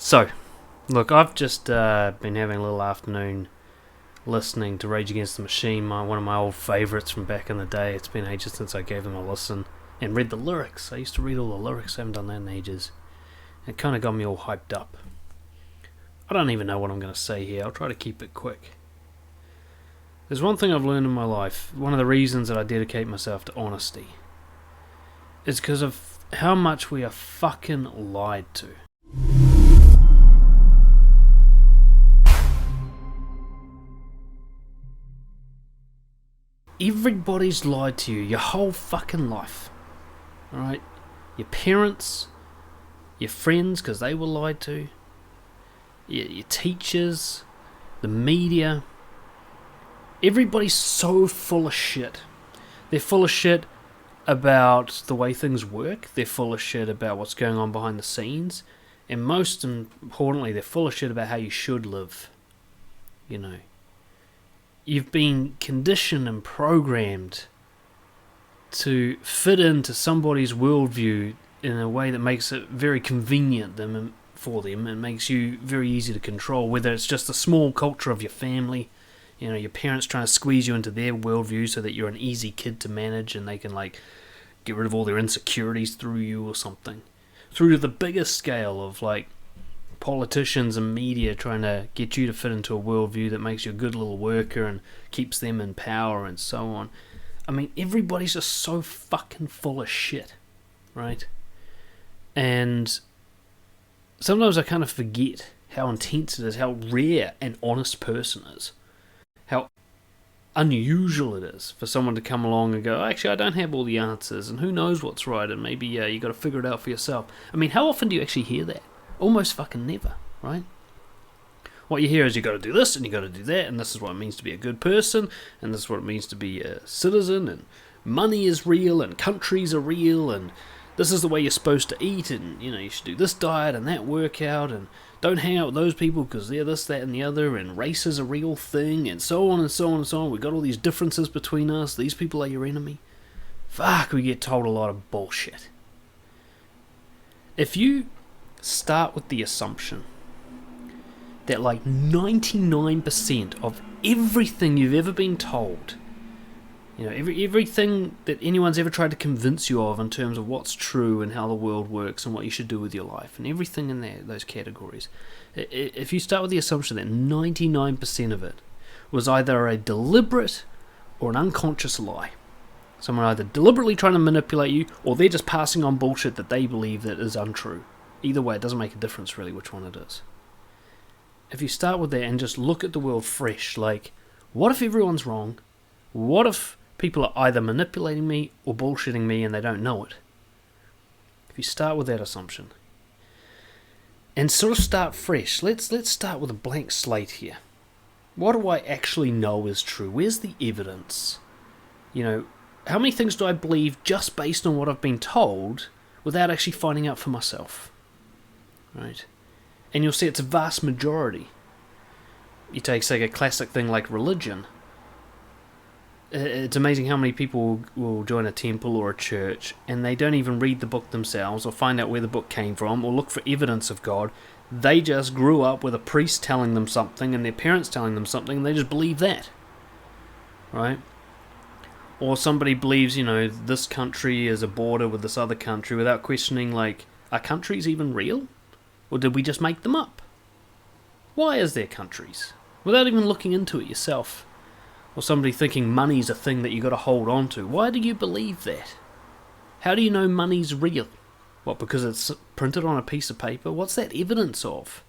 So, look, I've just been having a little afternoon listening to Rage Against the Machine, one of my old favourites from back in the day. It's been ages since I gave them a listen and read the lyrics. I used to read all the lyrics, I haven't done that in ages. It kind of got me all hyped up. I don't even know what I'm going to say here, I'll try to keep it quick. There's one thing I've learned in my life, one of the reasons that I dedicate myself to honesty, is because of how much we are fucking lied to. Everybody's lied to you your whole fucking life. Alright? Your parents, your friends, because they were lied to, your teachers, the media. Everybody's so full of shit. They're full of shit about the way things work. They're full of shit about what's going on behind the scenes. And most importantly, they're full of shit about how you should live. You know. You've been conditioned and programmed to fit into somebody's worldview in a way that makes it very convenient for them and makes you very easy to control, whether it's just a small culture of your family, you know, your parents trying to squeeze you into their worldview so that you're an easy kid to manage and they can, like, get rid of all their insecurities through you or something, through to the biggest scale of, like, politicians and media trying to get you to fit into a worldview that makes you a good little worker and keeps them in power and so on. I mean, everybody's just so fucking full of shit, right? And sometimes I kind of forget how intense it is, how rare an honest person is, how unusual it is for someone to come along and go, actually, I don't have all the answers, and who knows what's right, and maybe you got to figure it out for yourself. I mean, how often do you actually hear that? Almost fucking never, right? What you hear is you got to do this and you got to do that, and this is what it means to be a good person, and this is what it means to be a citizen, and money is real, and countries are real, and this is the way you're supposed to eat, and you know you should do this diet and that workout, and don't hang out with those people because they're this, that, and the other, and race is a real thing, and so on and so on and so on. We've got all these differences between us. These people are your enemy. Fuck, we get told a lot of bullshit. If you start with the assumption that like 99% of everything you've ever been told, you know, everything that anyone's ever tried to convince you of in terms of what's true and how the world works and what you should do with your life and everything in there, those categories, if you start with the assumption that 99% of it was either a deliberate or an unconscious lie, someone either deliberately trying to manipulate you or they're just passing on bullshit that they believe that is untrue. Either way, it doesn't make a difference really which one it is. If you start with that and just look at the world fresh, like, what if everyone's wrong? What if people are either manipulating me or bullshitting me and they don't know it? If you start with that assumption and sort of start fresh, let's start with a blank slate here. What do I actually know is true? Where's the evidence? You know, how many things do I believe just based on what I've been told without actually finding out for myself? Right? And you'll see it's a vast majority. You take, say, a classic thing like religion. It's amazing how many people will join a temple or a church and they don't even read the book themselves or find out where the book came from or look for evidence of God. They just grew up with a priest telling them something and their parents telling them something and they just believe that. Right? Or somebody believes, you know, this country is a border with this other country without questioning, like, are countries even real? Or did we just make them up? Why is there countries? Without even looking into it yourself. Or somebody thinking money's a thing that you got to hold on to. Why do you believe that? How do you know money's real? What, because it's printed on a piece of paper? What's that evidence of?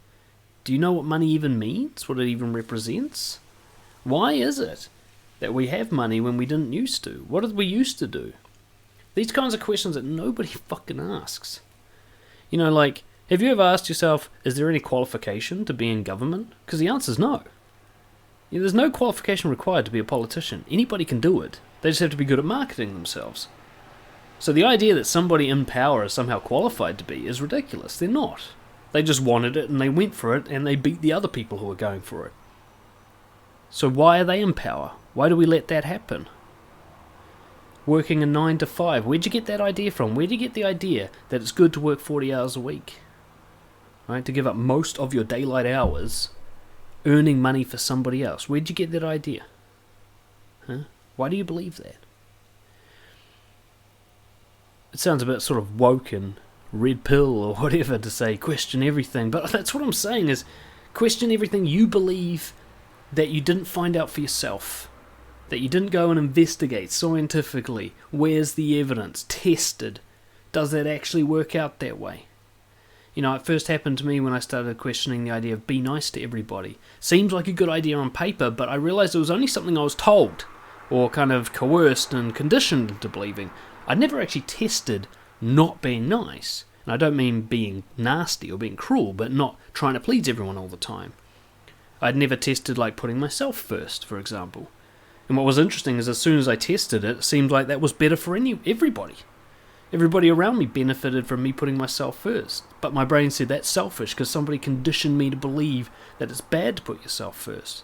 Do you know what money even means? What it even represents? Why is it that we have money when we didn't used to? What did we used to do? These kinds of questions that nobody fucking asks. You know, like, have you ever asked yourself, is there any qualification to be in government? Because the answer is no. You know, there's no qualification required to be a politician. Anybody can do it. They just have to be good at marketing themselves. So the idea that somebody in power is somehow qualified to be is ridiculous. They're not. They just wanted it and they went for it and they beat the other people who were going for it. So why are they in power? Why do we let that happen? Working a 9 to 5. Where'd you get that idea from? Where'd you get the idea that it's good to work 40 hours a week? right? To give up most of your daylight hours earning money for somebody else. Where'd you get that idea? Huh? Why do you believe that? It sounds a bit sort of woke and red pill or whatever to say question everything, but that's what I'm saying is question everything you believe that you didn't find out for yourself, that you didn't go and investigate scientifically. Where's the evidence? Tested. Does that actually work out that way? You know, it first happened to me when I started questioning the idea of be nice to everybody. Seems like a good idea on paper, but I realised it was only something I was told, or kind of coerced and conditioned into believing. I'd never actually tested not being nice. And I don't mean being nasty or being cruel, but not trying to please everyone all the time. I'd never tested like putting myself first, for example. And what was interesting is as soon as I tested it, it seemed like that was better for everybody. Everybody around me benefited from me putting myself first. But my brain said that's selfish because somebody conditioned me to believe that it's bad to put yourself first.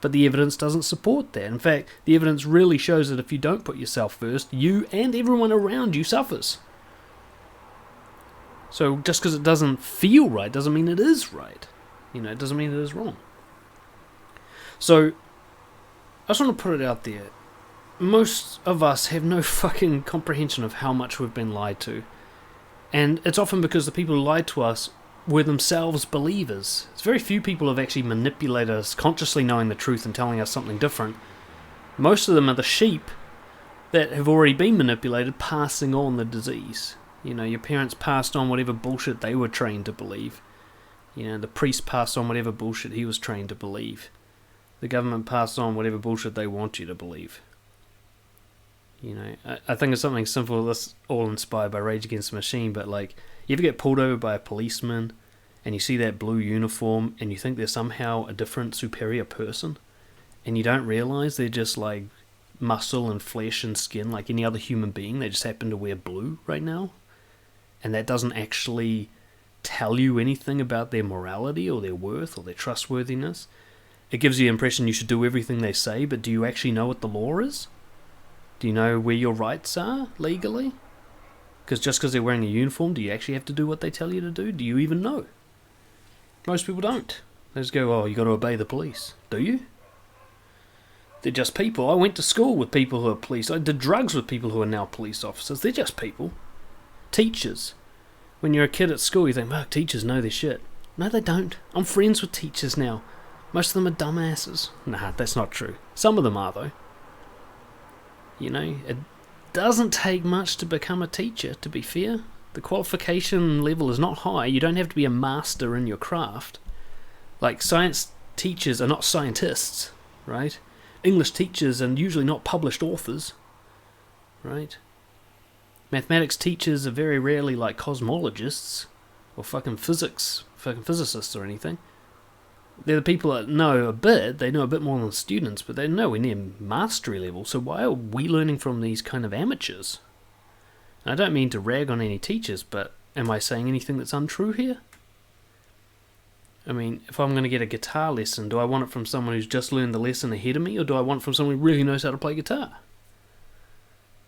But the evidence doesn't support that. In fact, the evidence really shows that if you don't put yourself first, you and everyone around you suffers. So just because it doesn't feel right doesn't mean it is right. You know, it doesn't mean it is wrong. So, I just want to put it out there. Most of us have no fucking comprehension of how much we've been lied to. And it's often because the people who lied to us were themselves believers. It's very few people have actually manipulated us, consciously knowing the truth and telling us something different. Most of them are the sheep that have already been manipulated, passing on the disease. You know, your parents passed on whatever bullshit they were trained to believe. You know, the priest passed on whatever bullshit he was trained to believe. The government passed on whatever bullshit they want you to believe. You know, I think it's something simple, that's all inspired by Rage Against the Machine, but like, you ever get pulled over by a policeman and you see that blue uniform and you think they're somehow a different, superior person, and you don't realise they're just like muscle and flesh and skin like any other human being, they just happen to wear blue right now, and that doesn't actually tell you anything about their morality or their worth or their trustworthiness. It gives you the impression you should do everything they say, but do you actually know what the law is? Do you know where your rights are, legally? Because just because they're wearing a uniform, do you actually have to do what they tell you to do? Do you even know? Most people don't. They just go, oh, you got to obey the police. Do you? They're just people. I went to school with people who are police. I did drugs with people who are now police officers. They're just people. Teachers. When you're a kid at school, you think, Mark, teachers know their shit. No, they don't. I'm friends with teachers now. Most of them are dumbasses. Nah, that's not true. Some of them are, though. You know, it doesn't take much to become a teacher, to be fair. The qualification level is not high. You don't have to be a master in your craft. Like, science teachers are not scientists, right? English teachers are usually not published authors, right? Mathematics teachers are very rarely like cosmologists or fucking physicists or anything. They're the people that know a bit, they know a bit more than students, but they're nowhere near mastery level, so why are we learning from these kind of amateurs? And I don't mean to rag on any teachers, but am I saying anything that's untrue here? I mean, if I'm going to get a guitar lesson, do I want it from someone who's just learned the lesson ahead of me, or do I want it from someone who really knows how to play guitar?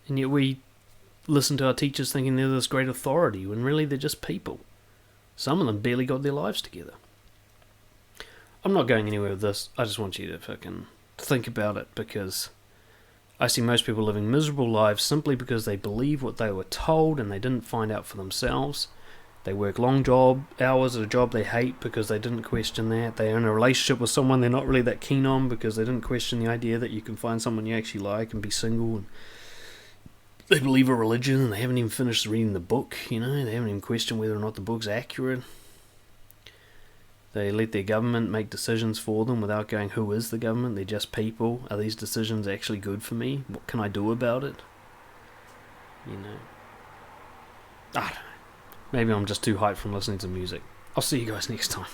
And yet we listen to our teachers thinking they're this great authority, when really they're just people. Some of them barely got their lives together. I'm not going anywhere with this. I just want you to fucking think about it, because I see most people living miserable lives simply because they believe what they were told and they didn't find out for themselves. They work long job hours at a job they hate because they didn't question that. They are in a relationship with someone they're not really that keen on because they didn't question the idea that you can find someone you actually like and be single. And they believe a religion and they haven't even finished reading the book, you know. They haven't even questioned whether or not the book's accurate. They let their government make decisions for them without going, who is the government? They're just people. Are these decisions actually good for me? What can I do about it? You know. I don't know. Maybe I'm just too hyped from listening to music. I'll see you guys next time.